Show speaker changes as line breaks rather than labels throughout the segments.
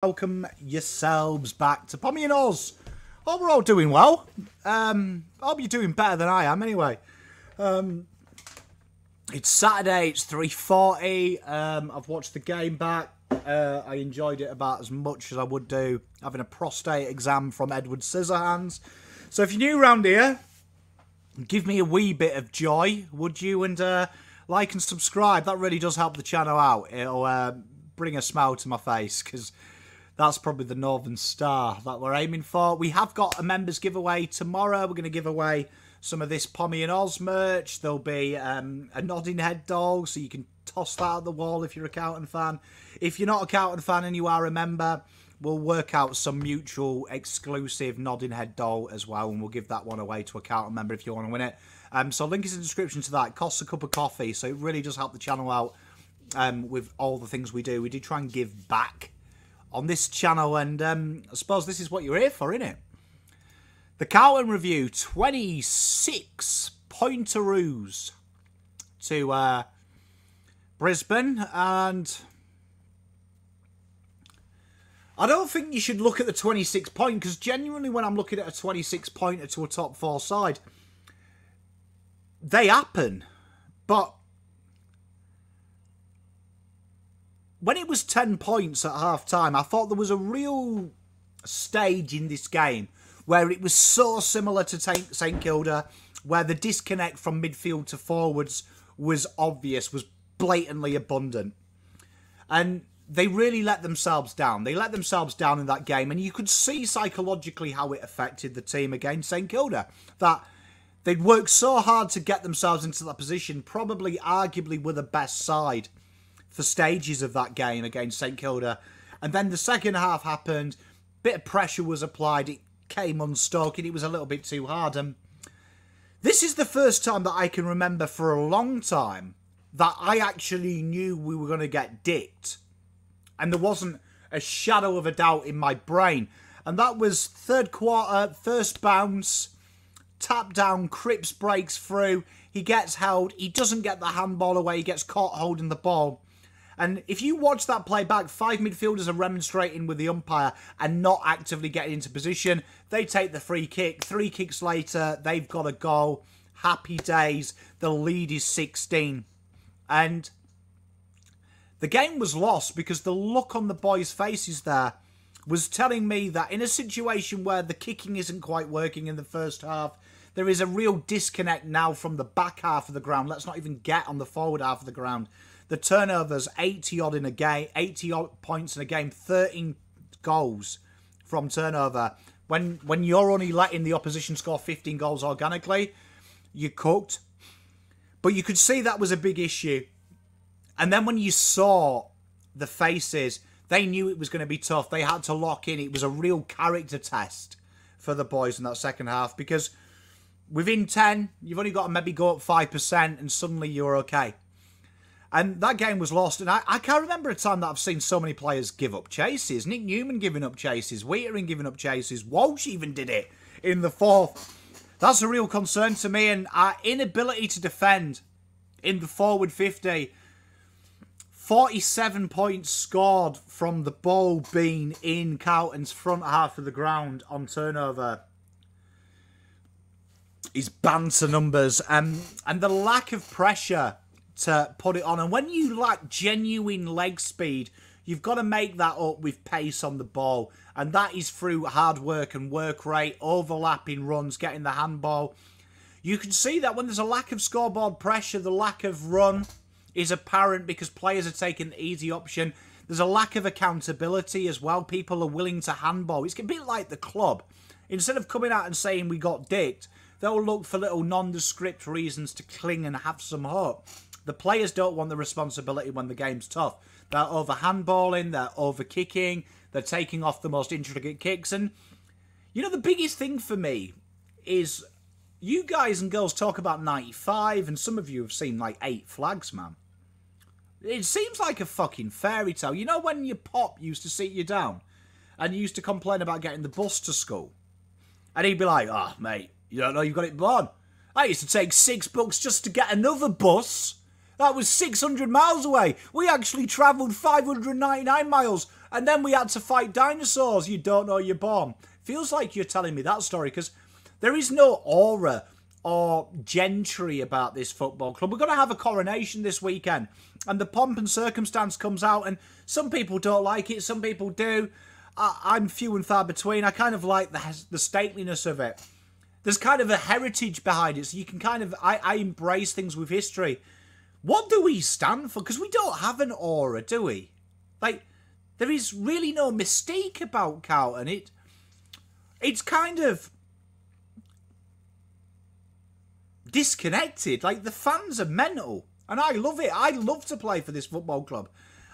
Welcome yourselves back to Pommy and Oz. Hope we're all doing well. Hope you're doing better than I am anyway. It's Saturday, it's 3:40. I've watched the game back. I enjoyed it about as much as I would do having a prostate exam from Edward Scissorhands. So if you're new around here, give me a wee bit of joy, would you? And like and subscribe. That really does help the channel out. It'll bring a smile to my face, because that's probably the Northern Star that we're aiming for. We have got a members giveaway tomorrow. We're going to give away some of this Pommy and Oz merch. There'll be a nodding head doll, so you can toss that at the wall if you're a Carlton fan. If you're not a Carlton fan and you are a member, we'll work out some mutual exclusive nodding head doll as well, and we'll give that one away to a Carlton member if you want to win it. So link is in the description to that. It costs a cup of coffee, so it really does help the channel out with all the things we do. We do try and give back on this channel, and I suppose this is what you're here for, innit? The Carlton review, 26 pointeroos to Brisbane, and I don't think you should look at the 26 point, because genuinely when I'm looking at a 26 pointer to a top four side, they happen, but when it was 10 points at half-time, I thought there was a real stage in this game where it was so similar to St Kilda, where the disconnect from midfield to forwards was obvious, was blatantly abundant. And they really let themselves down. They let themselves down in that game, and you could see psychologically how it affected the team against St Kilda. That they'd worked so hard to get themselves into that position, probably arguably were the best side for stages of that game against St Kilda. And then the second half happened, bit of pressure was applied, it came unstuck, and it was a little bit too hard. And this is the first time that I can remember for a long time that I actually knew we were going to get dicked, and there wasn't a shadow of a doubt in my brain. And that was third quarter, first bounce, tap down, Cripps breaks through, he gets held, he doesn't get the handball away, he gets caught holding the ball. And if you watch that play back, 5 midfielders are remonstrating with the umpire and not actively getting into position. They take the free kick. 3 kicks later, they've got a goal. Happy days. The lead is 16. And the game was lost because the look on the boys' faces there was telling me that in a situation where the kicking isn't quite working in the first half, there is a real disconnect now from the back half of the ground. Let's not even get on the forward half of the ground. The turnovers, 80-odd in a game, 80-odd points in a game, 13 goals from turnover. When you're only letting the opposition score 15 goals organically, you're cooked. But you could see that was a big issue. And then when you saw the faces, they knew it was going to be tough. They had to lock in. It was a real character test for the boys in that second half, because within 10, you've only got to maybe go up 5% and suddenly you're okay. And that game was lost. And I can't remember a time that I've seen so many players give up chases. Nick Newman giving up chases. Wheatering giving up chases. Walsh even did it in the fourth. That's a real concern to me. And our inability to defend in the forward 50. 47 points scored from the ball being in Carlton's front half of the ground on turnover is banter numbers. And the lack of pressure to put it on. And when you lack genuine leg speed, you've got to make that up with pace on the ball. And that is through hard work and work rate, overlapping runs, getting the handball. You can see that when there's a lack of scoreboard pressure, the lack of run is apparent because players are taking the easy option. There's a lack of accountability as well. People are willing to handball. It's a bit like the club. Instead of coming out and saying we got dicked, they'll look for little nondescript reasons to cling and have some hope. The players don't want the responsibility when the game's tough. They're over handballing, they're over kicking, they're taking off the most intricate kicks. And, you know, the biggest thing for me is you guys and girls talk about 95, and some of you have seen like 8 flags, man. It seems like a fucking fairy tale. You know when your pop used to sit you down and you used to complain about getting the bus to school? And he'd be like, oh, mate, you don't know you've got it on. I used to take $6 just to get another bus. That was 600 miles away. We actually travelled 599 miles And then we had to fight dinosaurs. You don't know you're born. Feels like you're telling me that story because there is no aura or gentry about this football club. We're going to have a coronation this weekend. And the pomp and circumstance comes out. And some people don't like it. Some people do. I'm few and far between. I kind of like the stateliness of it. There's kind of a heritage behind it. So you can kind of... I embrace things with history. What do we stand for? Because we don't have an aura, do we? Like, there is really no mystique about Carlton. It's kind of disconnected. Like, the fans are mental. And I love it. I love to play for this football club.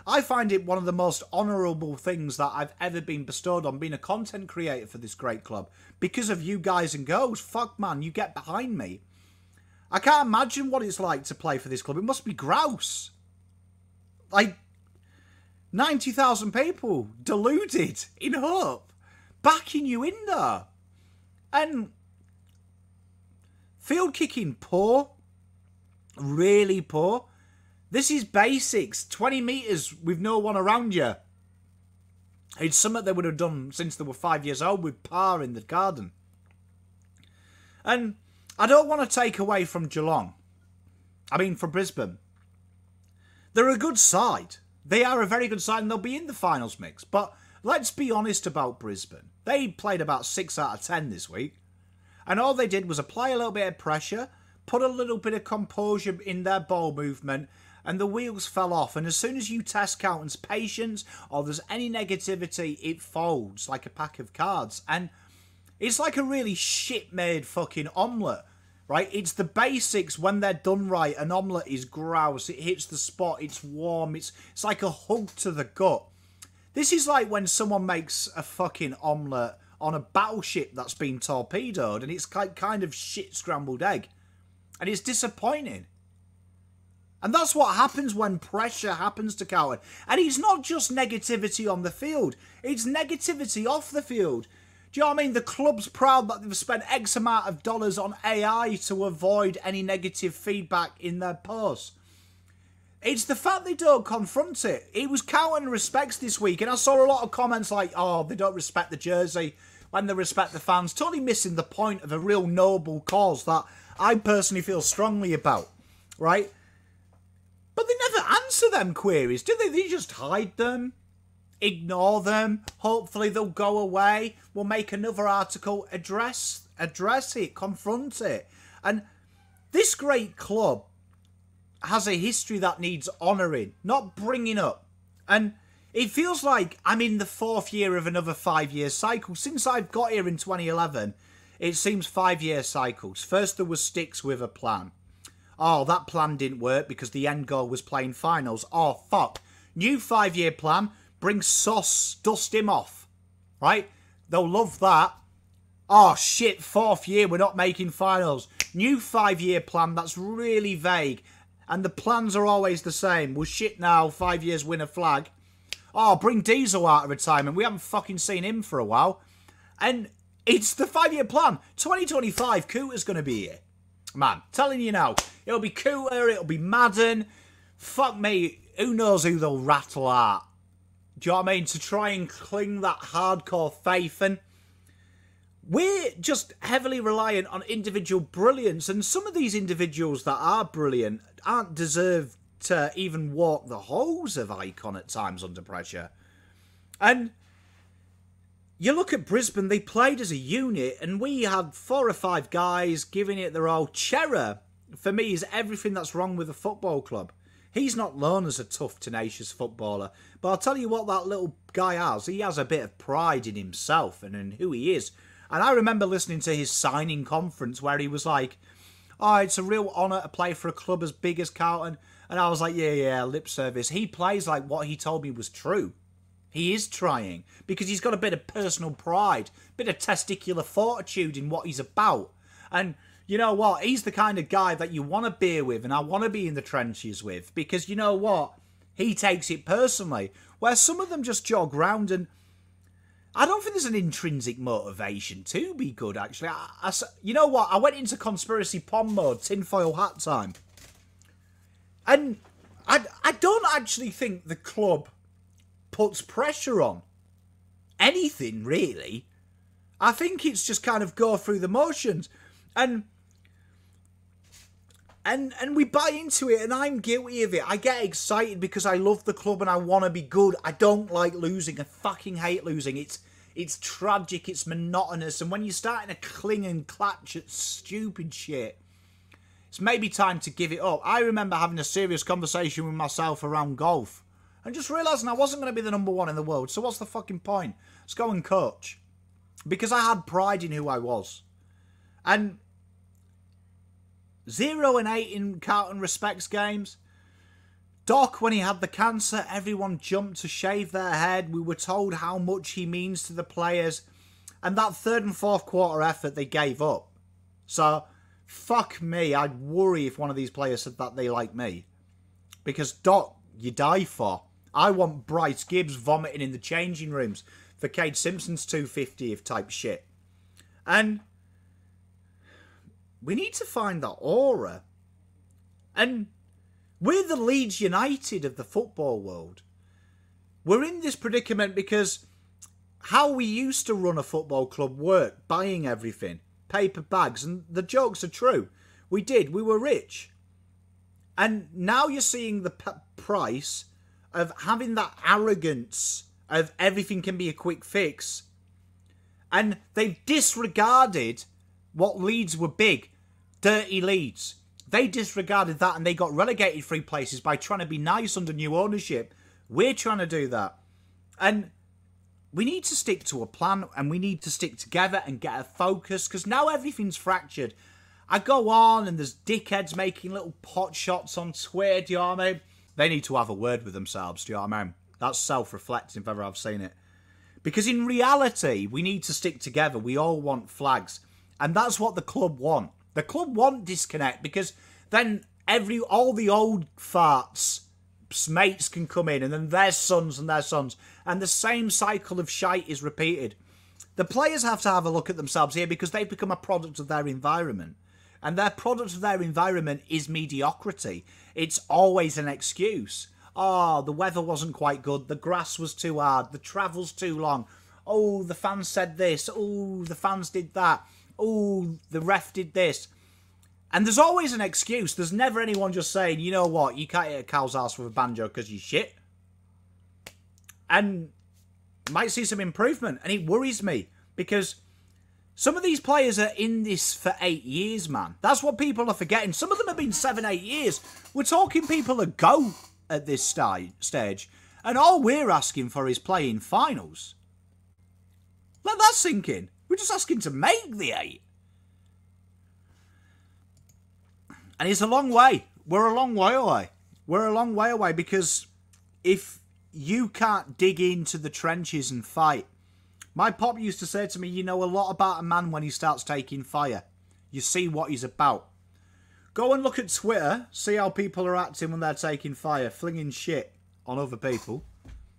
I find it one of the most honourable things that I've ever been bestowed on being a content creator for this great club. Because of you guys and girls. Fuck, man, you get behind me. I can't imagine what it's like to play for this club. It must be grouse. Like, 90,000 people deluded in hope, backing you in there. And field kicking, poor. Really poor. This is basics. 20 metres with no one around you. It's something they would have done since they were 5 years old with par in the garden. And I don't want to take away from Geelong. I mean, from Brisbane. They're a good side. They are a very good side and they'll be in the finals mix. But let's be honest about Brisbane. They played about 6 out of 10 this week. And all they did was apply a little bit of pressure, put a little bit of composure in their ball movement, and the wheels fell off. And as soon as you test Carlton's patience or there's any negativity, it folds like a pack of cards. And it's like a really shit-made fucking omelette, right? It's the basics. When they're done right, an omelette is grouse. It hits the spot. It's warm. It's like a hug to the gut. This is like when someone makes a fucking omelette on a battleship that's been torpedoed and it's kind of shit scrambled egg. And it's disappointing. And that's what happens when pressure happens to Carlton. And it's not just negativity on the field. It's negativity off the field. Do you know what I mean? The club's proud that they've spent X amount of dollars on AI to avoid any negative feedback in their posts. It's the fact they don't confront it. It was Carlton respects this week. And I saw a lot of comments like, oh, they don't respect the jersey when they respect the fans. Totally missing the point of a real noble cause that I personally feel strongly about. Right? But they never answer them queries, do they? They just hide them, ignore them. Hopefully they'll go away. We'll make another article, address it, confront it. And this great club has a history that needs honouring, not bringing up. And it feels like I'm in the 4th year of another 5-year cycle. Since I've got here in 2011, it seems 5-year cycles. First there was sticks with a plan. Oh, that plan didn't work because the end goal was playing finals. Oh, fuck. New 5-year plan. Bring Sauce. Dust him off. Right? They'll love that. Oh, shit. 4th year. We're not making finals. New 5-year plan. That's really vague. And the plans are always the same. Well, shit now. 5 years, win a flag. Oh, bring Diesel out of retirement. We haven't fucking seen him for a while. And it's the 5-year plan. 2025, Cooter's going to be here. Man, telling you now, it'll be Cooter, it'll be Madden. Fuck me, who knows who they'll rattle out. Do you know what I mean? To try and cling that hardcore faith. And we're just heavily reliant on individual brilliance. And some of these individuals that are brilliant aren't deserved to even walk the halls of Icon at times under pressure. And you look at Brisbane, they played as a unit, and we had 4 or 5 guys giving it their all. Chera, for me, is everything that's wrong with the football club. He's not known as a tough, tenacious footballer, but I'll tell you what that little guy has. He has a bit of pride in himself and in who he is. And I remember listening to his signing conference where he was like, oh, it's a real honour to play for a club as big as Carlton. And I was like, yeah, lip service. He plays like what he told me was true. He is trying because he's got a bit of personal pride, bit of testicular fortitude in what he's about. And you know what? He's the kind of guy that you want to be with and I want to be in the trenches with because you know what? He takes it personally. Where some of them just jog round and I don't think there's an intrinsic motivation to be good, actually. You know what? I went into conspiracy pond mode, tinfoil hat time. And I don't actually think the club puts pressure on anything, really. I think it's just kind of go through the motions. And we buy into it, and I'm guilty of it. I get excited because I love the club and I want to be good. I don't like losing. I fucking hate losing. It's tragic. It's monotonous. And when you're starting to cling and clutch at stupid shit, it's maybe time to give it up. I remember having a serious conversation with myself around golf and just realising I wasn't going to be the number one in the world. So what's the fucking point? Let's go and coach. Because I had pride in who I was. And 0-8 in Carlton respects games. Doc, when he had the cancer, everyone jumped to shave their head. We were told how much he means to the players. And that third and fourth quarter effort they gave up. So, fuck me. I'd worry if one of these players said that they like me. Because, Doc, you die for. I want Bryce Gibbs vomiting in the changing rooms for Cade Simpson's 250 of type shit. And we need to find that aura. And we're the Leeds United of the football world. We're in this predicament because how we used to run a football club worked, buying everything, paper bags, and the jokes are true. We did. We were rich. And now you're seeing the price of having that arrogance of everything can be a quick fix. And they've disregarded what Leeds were big. Dirty Leeds. They disregarded that and they got relegated 3 places by trying to be nice under new ownership. We're trying to do that. And we need to stick to a plan and we need to stick together and get a focus because now everything's fractured. I go on and there's dickheads making little pot shots on Twitter, do you know what I mean? They need to have a word with themselves, do you know what I mean? That's self-reflecting if ever I've seen it. Because in reality, we need to stick together. We all want flags. And that's what the club want. The club want disconnect because then all the old farts, mates can come in and then their sons and their sons. And the same cycle of shite is repeated. The players have to have a look at themselves here because they've become a product of their environment. And their product of their environment is mediocrity. It's always an excuse. Oh, the weather wasn't quite good. The grass was too hard. The travel's too long. Oh, the fans said this. Oh, the fans did that. Oh, the ref did this. And there's always an excuse. There's never anyone just saying, you know what, you can't hit a cow's ass with a banjo because you shit. And might see some improvement. And it worries me because some of these players are in this for 8 years, man. That's what people are forgetting. Some of them have been 7, 8 years. We're talking people that go at this stage. And all we're asking for is playing finals. Let that sink in. We're just asking to make the 8. And it's a long way. We're a long way away. We're a long way away because if you can't dig into the trenches and fight. My pop used to say to me, you know a lot about a man when he starts taking fire. You see what he's about. Go and look at Twitter. See how people are acting when they're taking fire. Flinging shit on other people.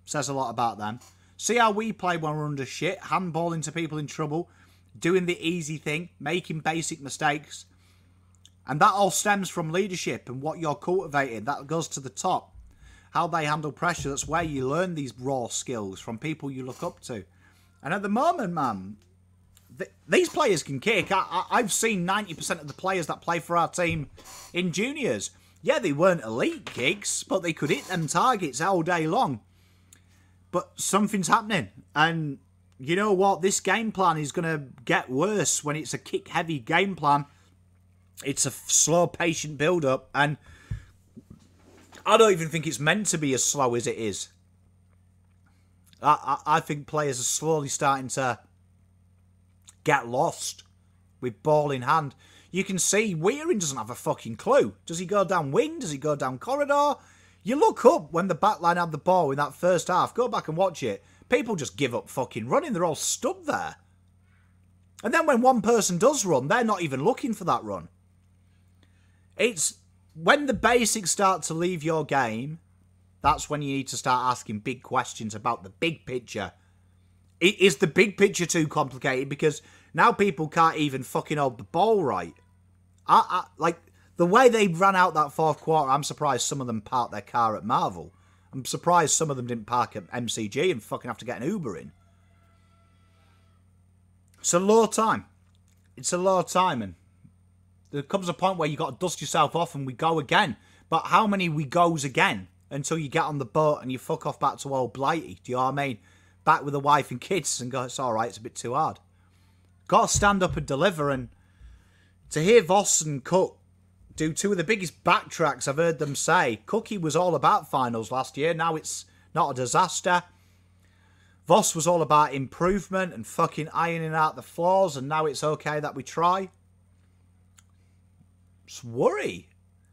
Says a lot about them. See how we play when we're under shit. Handballing to people in trouble. Doing the easy thing. Making basic mistakes. And that all stems from leadership and what you're cultivating. That goes to the top. How they handle pressure. That's where you learn these raw skills from people you look up to. And at the moment, man, these players can kick. I've seen 90% of the players that play for our team in juniors. Yeah, they weren't elite kicks, but they could hit them targets all day long. But something's happening. And you know what? This game plan is going to get worse when it's a kick-heavy game plan. It's a slow, patient build-up. And I don't even think it's meant to be as slow as it is. I think players are slowly starting to get lost with ball in hand. You can see Wearing doesn't have a fucking clue. Does he go down wing? Does he go down corridor? You look up when the backline had the ball in that first half. Go back and watch it. People just give up fucking running. They're all stood there. And then when one person does run, they're not even looking for that run. It's when the basics start to leave your game, that's when you need to start asking big questions about the big picture. Is the big picture too complicated? Because now people can't even fucking hold the ball right. Like, the way they ran out that fourth quarter, I'm surprised some of them parked their car at Marvel. I'm surprised some of them didn't park at MCG and fucking have to get an Uber in. It's a low time. It's a low time, and there comes a point where you got to dust yourself off and we go again. But how many we goes again until you get on the boat and you fuck off back to old Blighty? Do you know what I mean? Back with a wife and kids and go, it's all right, it's a bit too hard. Got to stand up and deliver, and to hear Voss and Cook do two of the biggest backtracks I've heard them say. Cookie was all about finals last year. Now it's not a disaster. Voss was all about improvement and fucking ironing out the flaws, and now it's okay that we try. Just worry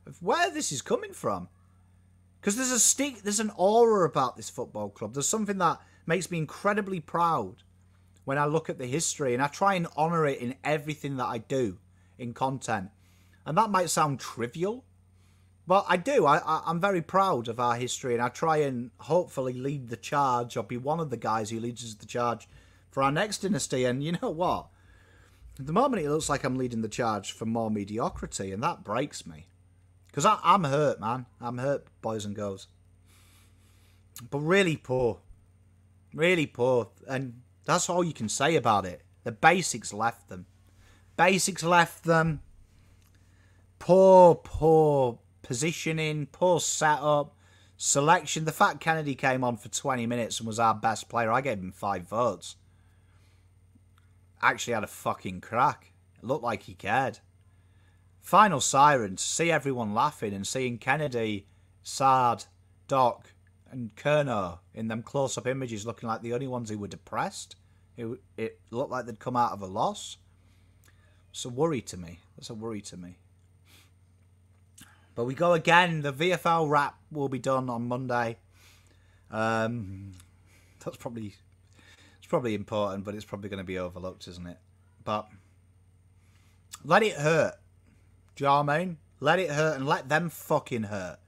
of where this is coming from. Because there's an aura about this football club. There's something that makes me incredibly proud when I look at the history, and I try and honour it in everything that I do in content. And that might sound trivial, but I do. I'm very proud of our history, and I try and hopefully lead the charge, or be one of the guys who leads the charge for our next dynasty. And you know what? At the moment, it looks like I'm leading the charge for more mediocrity, and that breaks me. Because I'm hurt, man. I'm hurt, boys and girls. But really poor. Really poor. And that's all you can say about it. The basics left them. Basics left them. Poor positioning, poor setup, selection. The fact Kennedy came on for 20 minutes and was our best player, I gave him 5 votes. Actually had a fucking crack. It looked like he cared. Final siren, to see everyone laughing and seeing Kennedy, Sard, Doc and Kerno in them close-up images looking like the only ones who were depressed. It looked like they'd come out of a loss. It's a worry to me. That's a worry to me. But we go again. The VFL wrap will be done on Monday. It's probably important, but it's probably going to be overlooked, isn't it? But let it hurt. Do you know what I mean? Let it hurt and let them fucking hurt.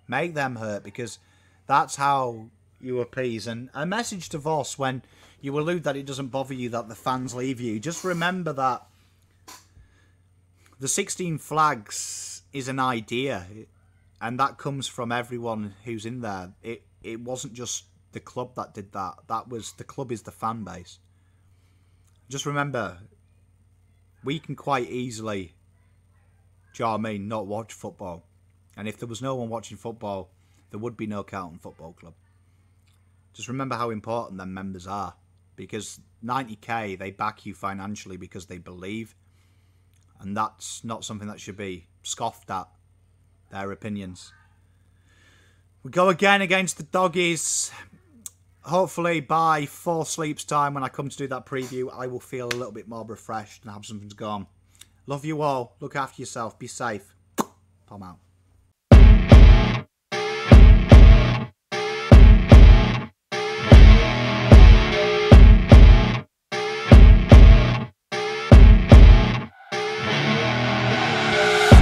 Make them hurt, because that's how you appease. And a message to Voss, when you allude that it doesn't bother you that the fans leave you, just remember that the 16 flags is an idea, and that comes from everyone who's in there. It wasn't just the club that did that. The club is the fan base. Just remember, we can quite easily, do you know what I mean, not watch football. And if there was no one watching football, there would be no Carlton Football Club. Just remember how important them members are, because 90k, they back you financially because they believe. And that's not something that should be scoffed at, their opinions. We go again against the Doggies. Hopefully by 4 sleeps time, when I come to do that preview, I will feel a little bit more refreshed and have something to go on. Love you all. Look after yourself. Be safe. Tom out.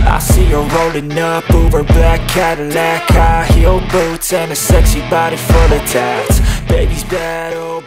I see her rolling up, Uber black Cadillac, high heel boots and a sexy body full of tats. Baby's bad, oh